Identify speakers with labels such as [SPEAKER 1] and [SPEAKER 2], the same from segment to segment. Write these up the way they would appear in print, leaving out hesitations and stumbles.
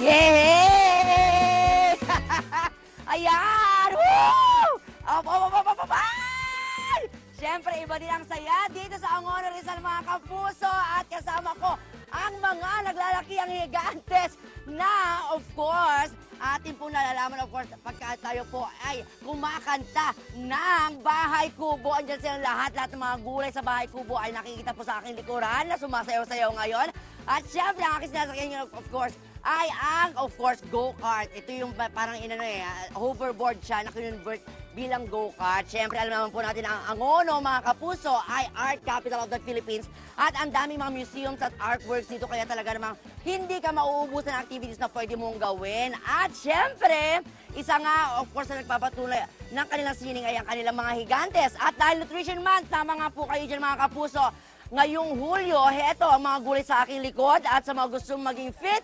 [SPEAKER 1] Yay! Ayan! Woo! Ay! Siyempre, iba din ang saya dito sa Angono Rizal, mga kapuso. At kasama ko ang mga naglalaki ang higantes na, of course, atin po nalalaman, of course, pagka tayo po ay kumakanta ng Bahay Kubo. Andiyan silang lahat ng mga gulay sa Bahay Kubo ay nakikita po sa aking likuran na sumasayaw-sayaw ngayon. At siyempre, ang aking sinasakyan, of course, ay ang, of course, go-kart. Ito yung parang hoverboard siya na kinonvert bilang go-kart. Siyempre, alam naman po natin ang Angono, mga kapuso, ay art capital of the Philippines. At ang daming mga museums at artworks dito. Kaya talaga namang hindi ka mauubusan ng activities na pwede mong gawin. At siyempre, isa nga, of course, na nagpapatuloy ng kanilang sining ay ang kanilang mga higantes. At dahil Nutrition Month, tama nga po kayo dyan, mga kapuso. Ngayong Hulyo, heto ang mga gulay sa aking likod at sa mga gustong maging fit,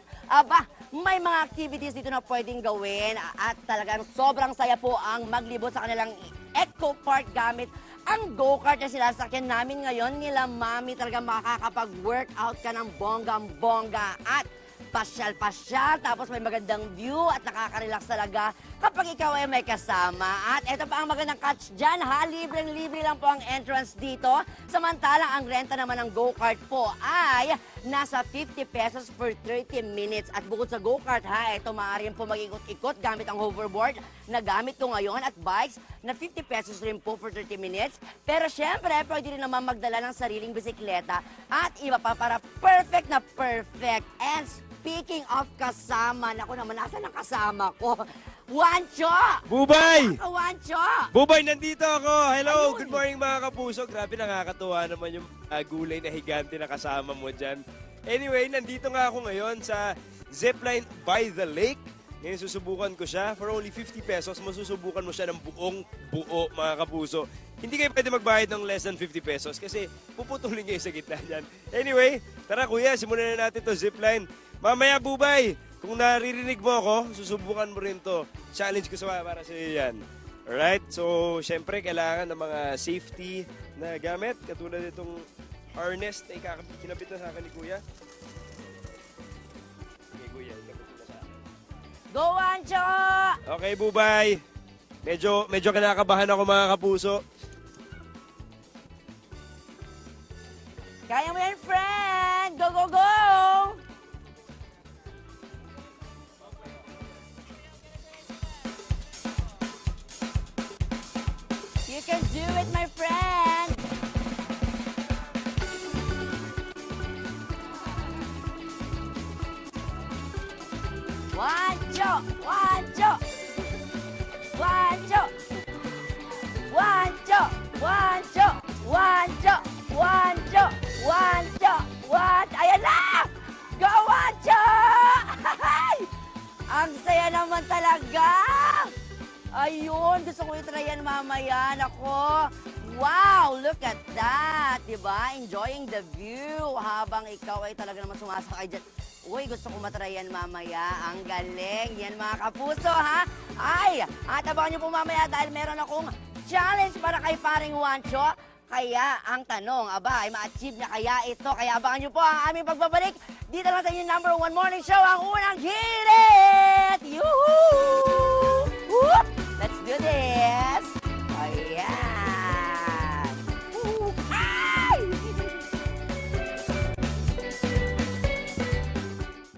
[SPEAKER 1] may mga activities dito na pwedeng gawin at talagang sobrang saya po ang maglibot sa kanilang Eco Park gamit ang go-kart na sinasakyan namin ngayon. Nila Mami, talagang makakapag-workout ka ng bonggang-bongga at pasyal-pasyal, tapos may magandang view at nakaka-relax talaga kapag ikaw ay may kasama. At ito pa ang magandang catch dyan, ha? Libreng-libre lang po ang entrance dito. Samantalang ang renta naman ng go-kart po ay nasa 50 pesos per 30 minutes. At bukod sa go-kart, ha, ito maaari po mag-ikot-ikot gamit ang hoverboard na gamit ko ngayon at bikes na 50 pesos rin po for 30 minutes. Pero syempre, pwede rin naman magdala ng sariling bisikleta at iba pa para perfect na perfect. And speaking of kasama, naku naman, nasa ng kasama ko? Juancho!
[SPEAKER 2] Bubay!
[SPEAKER 1] Juancho!
[SPEAKER 2] Bubay, nandito ako! Hello!
[SPEAKER 1] Ayun.
[SPEAKER 2] Good morning, mga kapuso. Grabe, nakakatuwa naman yung gulay na higante na kasama mo dyan. Anyway, nandito nga ako ngayon sa Zipline by the Lake. Ngayon susubukan ko siya. For only 50 pesos, masusubukan mo siya ng buong buo, mga kapuso. Hindi kayo pwede magbayad ng less than 50 pesos kasi puputulin kayo sa gitna dyan. Anyway, tara kuya, simulan na natin to zipline. Mamaya, Bubay, kung naririnig mo ako, susubukan mo rin to. Challenge ko para sa iyo yan. Alright? So, syempre, kailangan ng mga safety na gamit. Katulad itong harness na kinabit na sa akin ni Kuya. Okay, Kuya, kinabit na sa akin.
[SPEAKER 1] Go, Juancho!
[SPEAKER 2] Okay, Bubay. Medyo kinakabahan ako, mga kapuso.
[SPEAKER 1] Kaya mo yan, friend! Go, go, go! You can do it, my friend! Juancho! Juancho! Juancho! Juancho! Juancho! Juancho! Juancho! Juancho! Juancho! Ayan na! Go, Juancho! Ang saya naman talaga! Ayun, gusto ko i-try yan mamaya. Nako, wow, look at that. Diba? Enjoying the view habang ikaw ay talaga naman sumasakay dyan. Uy, gusto ko matry yan mamaya. Ang galing. Yan, mga kapuso, ha? Ay, at abangan nyo po mamaya dahil meron akong challenge para kay paring Juancho. Kaya ang tanong, ay ma-achieve na kaya ito? Kaya abangan nyo po ang aming pagbabalik. Dito lang sa inyong #1 morning show, ang unang hirit! Yoo-hoo! Whoop! Let's do this!